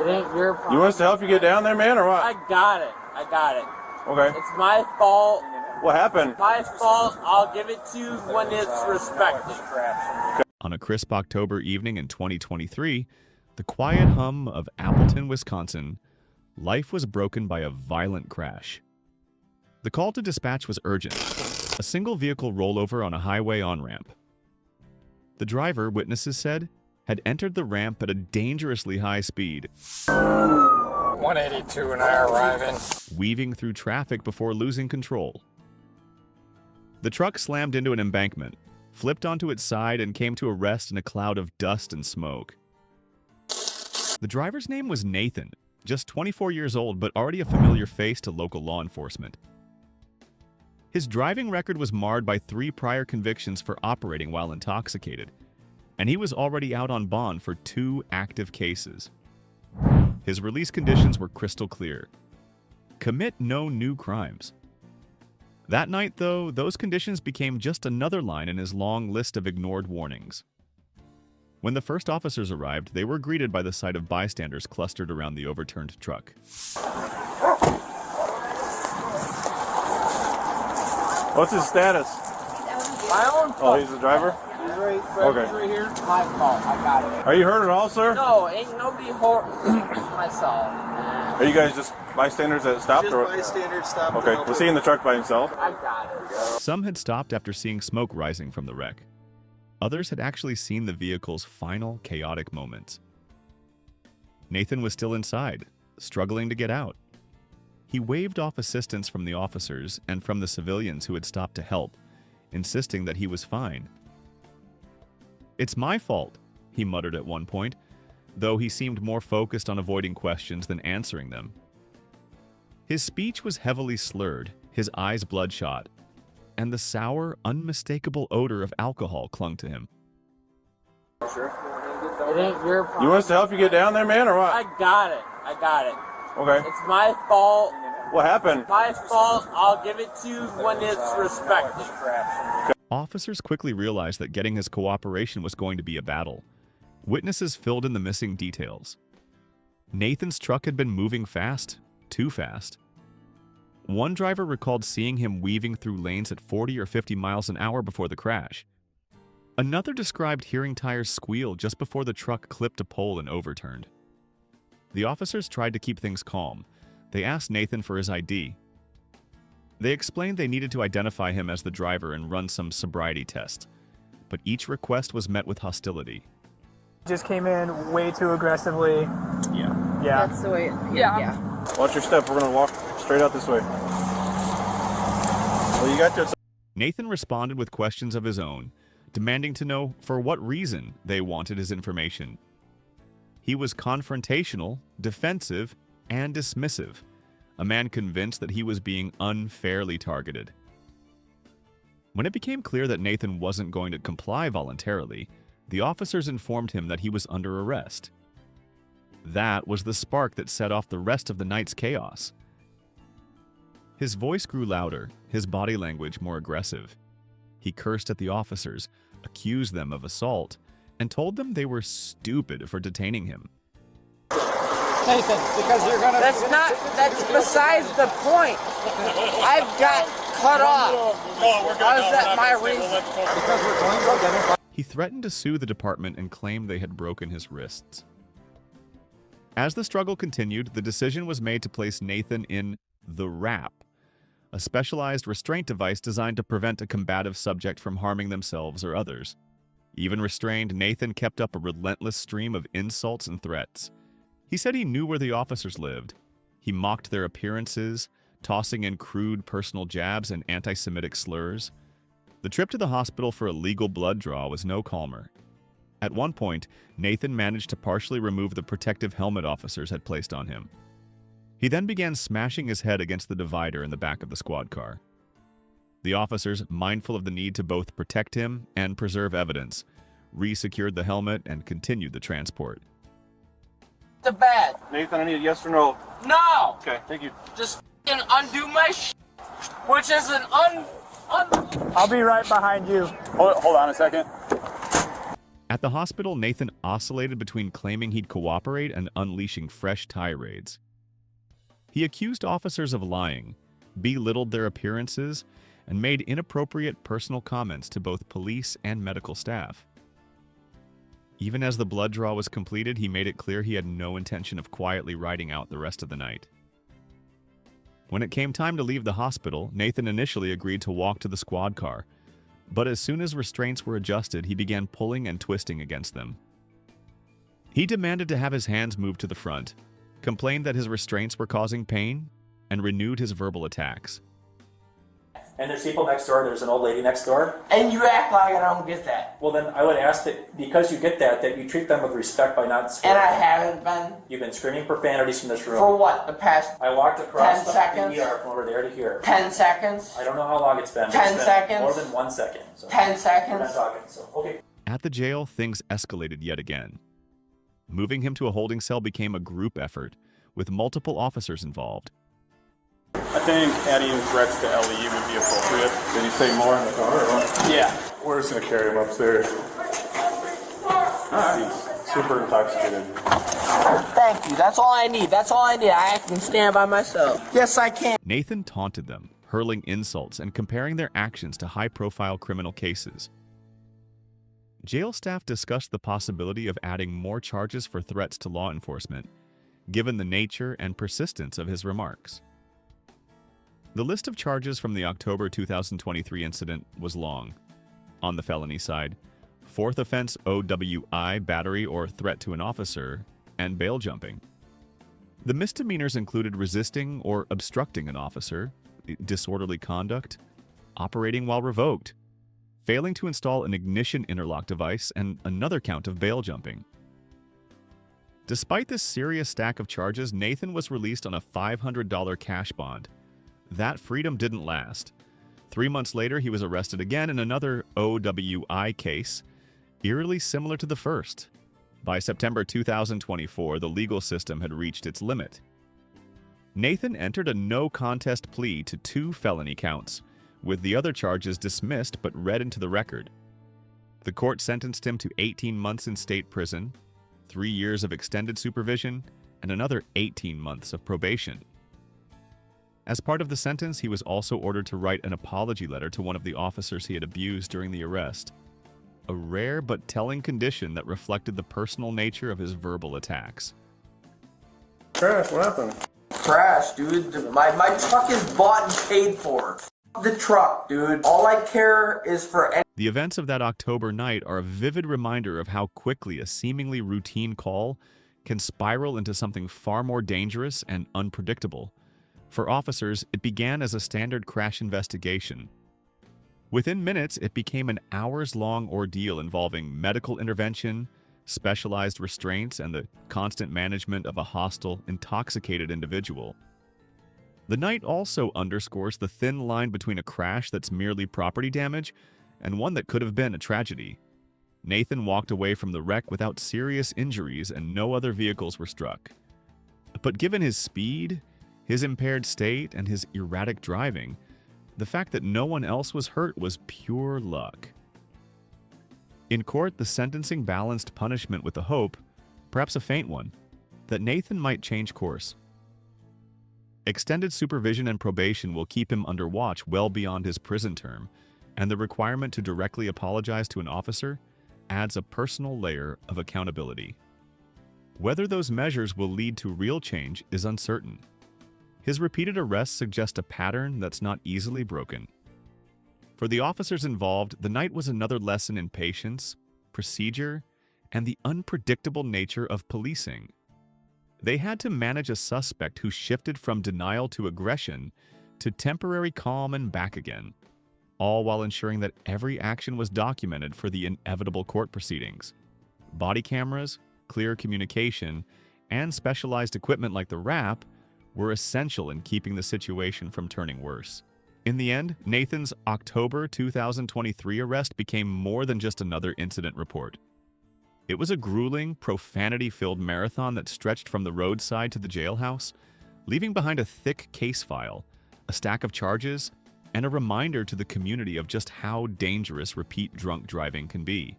It ain't your problem. You want us to help you get down there, man, or what? I got it. Okay. It's my fault. What happened? My fault. I'll give it to you when it's respected. On a crisp October evening in 2023, the quiet hum of Appleton, Wisconsin, life was broken by a violent crash. The call to dispatch was urgent. A single vehicle rollover on a highway on-ramp. The driver, witnesses said, had entered the ramp at a dangerously high speed, 182 and I arriving, weaving through traffic before losing control. The truck slammed into an embankment, flipped onto its side, and came to a rest in a cloud of dust and smoke. The driver's name was Nathan, just 24 years old, but already a familiar face to local law enforcement. His driving record was marred by 3 prior convictions for operating while intoxicated, and he was already out on bond for 2 active cases. His release conditions were crystal clear. Commit no new crimes. That night, though, those conditions became just another line in his long list of ignored warnings. When the first officers arrived, they were greeted by the sight of bystanders clustered around the overturned truck. What's his status? My own fault. Oh, he's the driver? He's right here. My fault. I got it. Are you hurt at all, sir? No, ain't nobody hurt myself. Are you guys just bystanders that stopped? Just or? bystanders stopped. Okay, was he in the truck by himself? I got it. Some had stopped after seeing smoke rising from the wreck. Others had actually seen the vehicle's final chaotic moments. Nathan was still inside, struggling to get out. He waved off assistance from the officers and from the civilians who had stopped to help, insisting that he was fine. "It's my fault," he muttered at one point, though he seemed more focused on avoiding questions than answering them. His speech was heavily slurred, his eyes bloodshot, and the sour, unmistakable odor of alcohol clung to him. It ain't your problem. You want us to help you get down there, man, or what? I got it. Okay. It's my fault. What happened? My fault. I'll give it to you when it's respected. Officers quickly realized that getting his cooperation was going to be a battle. Witnesses filled in the missing details. Nathan's truck had been moving fast, too fast. One driver recalled seeing him weaving through lanes at 40 or 50 miles an hour before the crash. Another described hearing tires squeal just before the truck clipped a pole and overturned. The officers tried to keep things calm. They asked Nathan for his ID. They explained they needed to identify him as the driver and run some sobriety tests, but each request was met with hostility. Just came in way too aggressively. Yeah. That's the way. Yeah. Watch your step. We're going to walk straight out this way. Well, you got your... Nathan responded with questions of his own, demanding to know for what reason they wanted his information. He was confrontational, defensive, and dismissive, a man convinced that he was being unfairly targeted. When it became clear that Nathan wasn't going to comply voluntarily, the officers informed him that he was under arrest. That was the spark that set off the rest of the night's chaos. His voice grew louder, his body language more aggressive. He cursed at the officers, accused them of assault, and told them they were stupid for detaining him. Nathan, because you're gonna... That's besides the point. I've got cut off. How is that my reason? Because we're going to identify... He threatened to sue the department and claimed they had broken his wrists. As the struggle continued, the decision was made to place Nathan in the wrap, a specialized restraint device designed to prevent a combative subject from harming themselves or others. Even restrained, Nathan kept up a relentless stream of insults and threats. He said he knew where the officers lived. He mocked their appearances, tossing in crude personal jabs and anti-Semitic slurs. The trip to the hospital for a legal blood draw was no calmer. At one point, Nathan managed to partially remove the protective helmet officers had placed on him. He then began smashing his head against the divider in the back of the squad car. The officers, mindful of the need to both protect him and preserve evidence, re-secured the helmet and continued the transport. The bed. Nathan, I need a yes or no. No. Okay, thank you. Just f***ing undo my which is an I'll be right behind you. Hold on a second. At the hospital, Nathan oscillated between claiming he'd cooperate and unleashing fresh tirades. He accused officers of lying, belittled their appearances, and made inappropriate personal comments to both police and medical staff. Even as the blood draw was completed, he made it clear he had no intention of quietly riding out the rest of the night. When it came time to leave the hospital, Nathan initially agreed to walk to the squad car, but as soon as restraints were adjusted, he began pulling and twisting against them. He demanded to have his hands moved to the front, complained that his restraints were causing pain, and renewed his verbal attacks. And there's people next door, there's an old lady next door. And you act like I don't get that. Well, then I would ask that because you get that you treat them with respect by not screaming. And I haven't been. You've been screaming profanities from this room. For what? The past I walked across 10 seconds? the ER from over there to here. 10 seconds? I don't know how long it's been. 10 it's been seconds? More than 1 second. So 10 we're seconds? not talking, so okay. At the jail, things escalated yet again. Moving him to a holding cell became a group effort, with multiple officers involved. I think adding threats to LE would be appropriate. Did you say more in the car or what? Yeah. We're just gonna carry him upstairs. He's super intoxicated. Thank you. That's all I need. That's all I need. I can stand by myself. Yes, I can. Nathan taunted them, hurling insults and comparing their actions to high-profile criminal cases. Jail staff discussed the possibility of adding more charges for threats to law enforcement, given the nature and persistence of his remarks. The list of charges from the October 2023 incident was long. On the felony side, fourth offense OWI, battery or threat to an officer, and bail jumping. The misdemeanors included resisting or obstructing an officer, disorderly conduct, operating while revoked, failing to install an ignition interlock device, and another count of bail jumping. Despite this serious stack of charges, Nathan was released on a $500 cash bond. That freedom didn't last. 3 months later, he was arrested again in another OWI case, eerily similar to the first. By September 2024, the legal system had reached its limit. Nathan entered a no-contest plea to 2 felony counts, with the other charges dismissed but read into the record. The court sentenced him to 18 months in state prison, 3 years of extended supervision, and another 18 months of probation. As part of the sentence, he was also ordered to write an apology letter to one of the officers he had abused during the arrest, a rare but telling condition that reflected the personal nature of his verbal attacks. Crash, what happened? Trash, dude. My truck is bought and paid for. F the truck, dude. All I care is for The events of that October night are a vivid reminder of how quickly a seemingly routine call can spiral into something far more dangerous and unpredictable. For officers, it began as a standard crash investigation. Within minutes, it became an hours-long ordeal involving medical intervention, specialized restraints, and the constant management of a hostile, intoxicated individual. The night also underscores the thin line between a crash that's merely property damage and one that could have been a tragedy. Nathan walked away from the wreck without serious injuries and no other vehicles were struck. But given his speed, his impaired state, and his erratic driving, the fact that no one else was hurt was pure luck. In court, the sentencing balanced punishment with the hope, perhaps a faint one, that Nathan might change course. Extended supervision and probation will keep him under watch well beyond his prison term, and the requirement to directly apologize to an officer adds a personal layer of accountability. Whether those measures will lead to real change is uncertain. His repeated arrests suggest a pattern that's not easily broken. For the officers involved, the night was another lesson in patience, procedure, and the unpredictable nature of policing. They had to manage a suspect who shifted from denial to aggression to temporary calm and back again, all while ensuring that every action was documented for the inevitable court proceedings. Body cameras, clear communication, and specialized equipment like the wrap were essential in keeping the situation from turning worse. In the end, Nathan's October 2023 arrest became more than just another incident report. It was a grueling, profanity-filled marathon that stretched from the roadside to the jailhouse, leaving behind a thick case file, a stack of charges, and a reminder to the community of just how dangerous repeat drunk driving can be.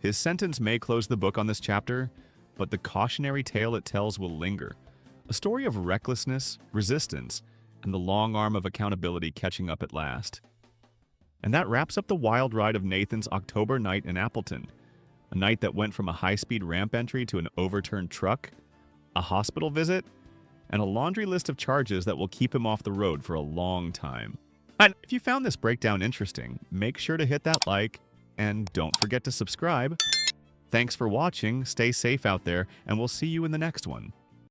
His sentence may close the book on this chapter, but the cautionary tale it tells will linger. A story of recklessness, resistance, and the long arm of accountability catching up at last. And that wraps up the wild ride of Nathan's October night in Appleton. A night that went from a high-speed ramp entry to an overturned truck, a hospital visit, and a laundry list of charges that will keep him off the road for a long time. And if you found this breakdown interesting, make sure to hit that like, and don't forget to subscribe. Thanks for watching, stay safe out there, and we'll see you in the next one.